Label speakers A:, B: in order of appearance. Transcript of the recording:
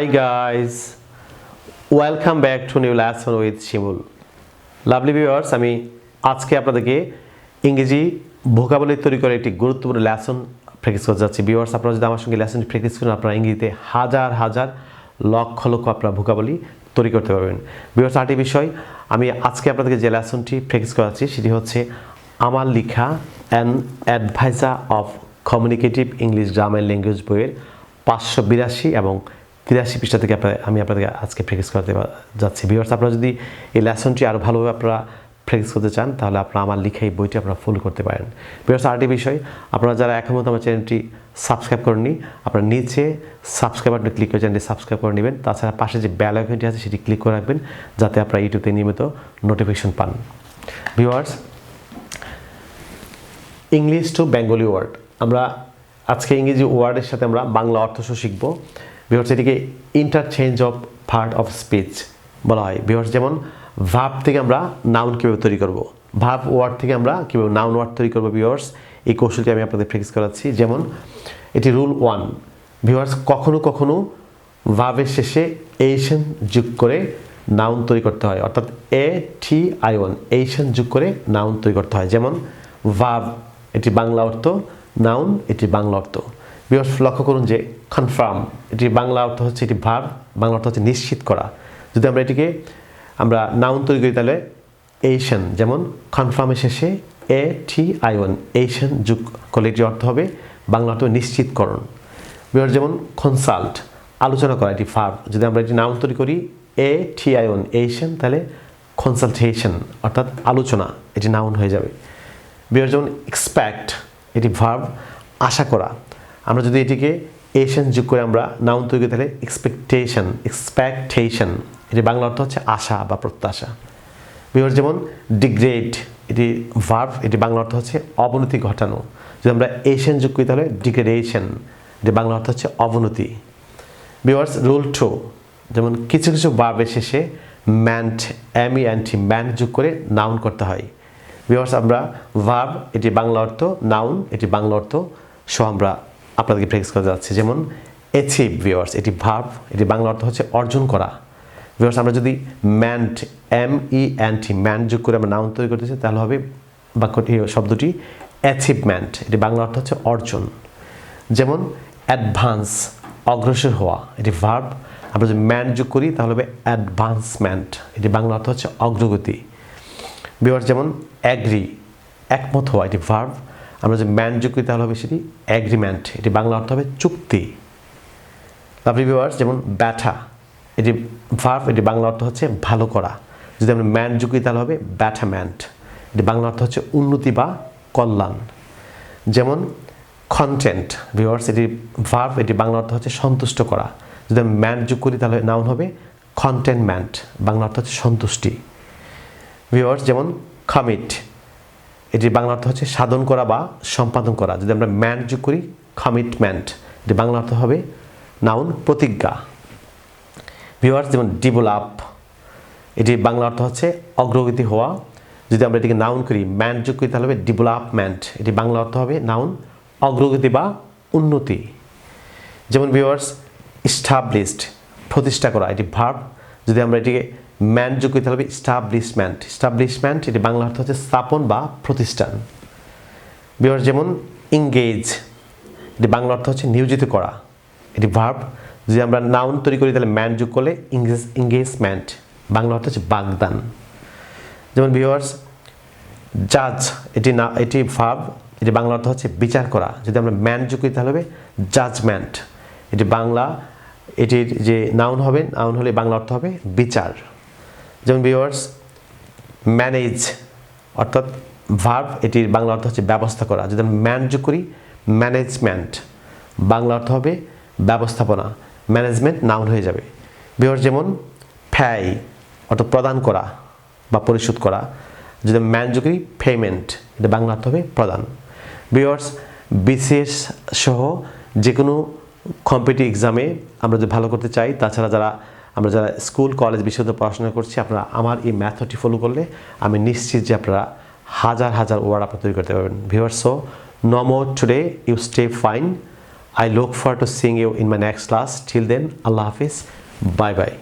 A: Hi guys, welcome back to new lesson with Shimul. Lovely viewers, আমি আজকে আপনাদেরকে ইংরেজি ভোকাবুলারি তৈরি করে একটি গুরুত্বপূর্ণ লেসন প্র্যাকটিস করতে যাচ্ছি। ভিউয়ার্স, আপনারা যদি আমার সঙ্গে লেসনটি প্র্যাকটিস করেন, আপনারা ইংরেজিতে হাজার হাজার লক্ষ লক্ষ আপনারা ভোকাবুলারি তৈরি করতে পারবেন। ভিউয়ার্স, আরেকটি বিষয়, আমি আজকে আপনাদেরকে যে লেসনটি প্র্যাকটিস করাচ্ছি সেটি হচ্ছে আমার লেখা an adviser of communicative English grammar language বইয়ের 582 এবং 83 পৃষ্ঠা থেকে আমি আপনাদেরকে আজকে প্র্যাকটিস করতে যাচ্ছি। ভিউয়ার্স, আপনারা যদি এই লেসনটি আরও ভালোভাবে আপনারা প্র্যাকটিস করতে চান তাহলে আপনারা আমার লেখা এই বইটি আপনারা ফলো করতে পারেন। ভিউয়ার্স, আরেকটি বিষয়, আপনারা যারা এখন পর্যন্ত আমার চ্যানেলটি সাবস্ক্রাইব করেননি, আপনারা নিচে সাবস্ক্রাইব বাটনে ক্লিক করে চ্যানেলটি সাবস্ক্রাইব করে নেবেন। তাছাড়া পাশে যে বেল আইকনটি আছে সেটি ক্লিক করে রাখবেন যাতে আপনারা ইউটিউবে নিয়মিত নোটিফিকেশন পান। Viewers, English to Bengali word, আমরা আজকে ইংরেজি ওয়ার্ডের সাথে আমরা বাংলা অর্থ শিখব। ভিউয়ার্স, এটিকে interchange of part of speech বলা হয়। ভিউয়ার্স, যেমন ভার্ব থেকে আমরা নাউন কীভাবে তৈরি করব, ভার্ব ওয়ার্ড থেকে আমরা কীভাবে নাউন ওয়ার্ড তৈরি করব। ভিউয়ার্স, এই কৌশলটি আমি আপনাদের প্র্যাকটিস করাচ্ছি। যেমন এটি রুল 1। ভিউয়ার্স, কখনো কখনো ভার্বের শেষে এইশন যোগ করে নাউন তৈরি করতে হয়, অর্থাৎ ATION এইশন যোগ করে নাউন তৈরি করতে হয়। যেমন ভার্ব, এটি বাংলা অর্থ, নাউন এটি বাংলা অর্থ। ভিউয়ার্স, লক্ষ্য করুন যে কনফার্ম, এটি বাংলা অর্থ হচ্ছে, এটি ভার্ব, বাংলা অর্থ হচ্ছে নিশ্চিত করা। যদি আমরা এটিকে নাউন তৈরি করি তাহলে এইশন, যেমন কনফার্মের শেষে ATION এইশন যোগ করলে এটি অর্থ হবে বাংলা অর্থ নিশ্চিতকরণ। ভিউয়ার্স, যেমন কনসাল্ট আলোচনা করা, এটি ভার্ব। যদি আমরা এটি নাউন তৈরি করি ATION এইশন তাহলে কনসালটেশন অর্থাৎ আলোচনা, এটি নাউন হয়ে যাবে। ভিউয়ার্স, যেমন এক্সপেক্ট, এটি ভার্ব আশা করা। আমরা যদি এটিকে এশন যোগ করে আমরা নাউন তৈরি করি তাহলে এক্সপেকটেশন এটি বাংলা অর্থ হচ্ছে আশা বা প্রত্যাশা। ভিউয়ার্স, যেমন ডিগ্রেড, এটি ভার্ব, এটি বাংলা অর্থ হচ্ছে অবনতি ঘটানো। যদি আমরা এশন যোগ করি তাহলে ডিগ্রেডেশন, এটি বাংলা অর্থ হচ্ছে অবনতি। ভিউয়ার্স, রুল 2, যেমন কিছু কিছু ভার্বের শেষে ম্যান্ট ম্যান্ট যোগ করে নাউন করতে হয়। ভিউয়ার্স, আমরা ভার্ব, এটি বাংলা অর্থ, নাউন এটি বাংলা অর্থ সহ আমরা আপনাদেরকে প্র্যাকটিস করতে যাচ্ছি। যেমন অ্যাচিভ, ভিউয়ার্স, এটি ভার্ব, এটি বাংলা অর্থ হচ্ছে অর্জন করা। ভিউয়ার্স, আমরা যদি ম্যান্ট ম্যান্ট যোগ করে আমরা নাউন তৈরি করতেছি তাহলে হবে বাক্যটি শব্দটি অ্যাচিভমেন্ট, এটি বাংলা অর্থ হচ্ছে অর্জন। যেমন অ্যাডভান্স অগ্রসর হওয়া, এটি ভার্ব, আমরা যদি ম্যান্ট যোগ করি তাহলে হবে অ্যাডভান্সমেন্ট, এটি বাংলা অর্থ হচ্ছে অগ্রগতি। ভিউয়ার্স, যেমন অ্যাগ্রি একমত হওয়া, এটি ভার্ব, আমরা যদি ম্যান যোগ করি তাহলে হবে সেটি অ্যাগ্রিমেন্ট, এটি বাংলা অর্থ হবে চুক্তি। লাভলি ভিউয়ার্স, যেমন ব্যাটা, এটি ভার্ব, এটি বাংলা অর্থ হচ্ছে ভালো করা। যদি আমরা ম্যান যোগ করি তাহলে হবে ব্যাটামেন্ট, এটি বাংলা অর্থ হচ্ছে উন্নতি বা কল্যাণ। যেমন কন্টেন্ট, ভিউয়ার্স, এটি ভার্ব, এটি বাংলা অর্থ হচ্ছে সন্তুষ্ট করা। যদি আমরা ম্যান যোগ করি তাহলে নাউন হবে কন্টেনমেন্ট, বাংলা অর্থ হচ্ছে সন্তুষ্টি। ভিউয়ার্স, যেমন কমিট, এটি বাংলা অর্থ হচ্ছে সাধন করা বা সম্পাদন করা। যদি আমরা ম্যান যোগ করি কমিটমেন্ট, এটি বাংলা অর্থ হবে নাউন প্রতিজ্ঞা। ভিউয়ার্স, যেমন ডেভেলপ, এটি বাংলা অর্থ হচ্ছে অগ্রগতি হওয়া। যদি আমরা এটিকে নাউন করি ম্যান যোগ করি তাহলে হবে ডেভেলপমেন্ট, এটি বাংলা অর্থ হবে নাউন অগ্রগতি বা উন্নতি। যেমন ভিউয়ার্স, এস্টাবলিশড প্রতিষ্ঠা করা, এটি ভার্ব। যদি আমরা এটিকে ম্যান যোগ করি তাহলে হবে এস্টাবলিশমেন্ট, এটি বাংলা অর্থ হচ্ছে স্থাপন বা প্রতিষ্ঠান। ভিউয়ার্স, যেমন এঙ্গেজ, এটি বাংলা অর্থ হচ্ছে নিয়োজিত করা, এটি ভার্ব। যদি আমরা নাউন তৈরি করি তাহলে ম্যান যোগ করলে এঙ্গেজমেন্ট, বাংলা অর্থ হচ্ছে বাগদান। যেমন ভিউয়ার্স, জাজ, এটি ভার্ব, এটি বাংলা অর্থ হচ্ছে বিচার করা। যদি আমরা ম্যান যোগ করি তাহলে হবে জাজমেন্ট, এটি বাংলা, এটির যে নাউন হবে, নাউন হলে বাংলা অর্থ হবে বিচার। যেমন ভিউয়ার্স, ম্যানেজ অর্থাৎ ভার্ব, এটির বাংলা অর্থ হচ্ছে ব্যবস্থা করা। যদি আমরা ম্যান যোগ করি ম্যানেজমেন্ট, বাংলা অর্থ হবে ব্যবস্থাপনা, ম্যানেজমেন্ট নাউন হয়ে যাবে। ভিউয়ার্স, যেমন ফ্যাই অর্থাৎ প্রদান করা বা পরিশোধ করা। যদি ম্যান যোগ করি পেমেন্ট, এটা বাংলা অর্থ হবে প্রদান। ভিউয়ার্স, বিশেষ সহ যে কোনো কম্পিটিটিভ এক্সামে আমরা যদি ভালো করতে চাই, তাছাড়া আমরা যারা স্কুল কলেজ বিশ্ববিদ্যালয়ে পড়াশোনা করছি, আপনারা আমার এই মেথডটি ফলো করলে আমি নিশ্চিত যে আপনারা হাজার হাজার ওয়ার্ড আপনারা তৈরি করতে পারবেন। Viewers, so no more today, you stay fine, I look forward to seeing you in my next class. Till then, Allah Hafiz. Bye bye.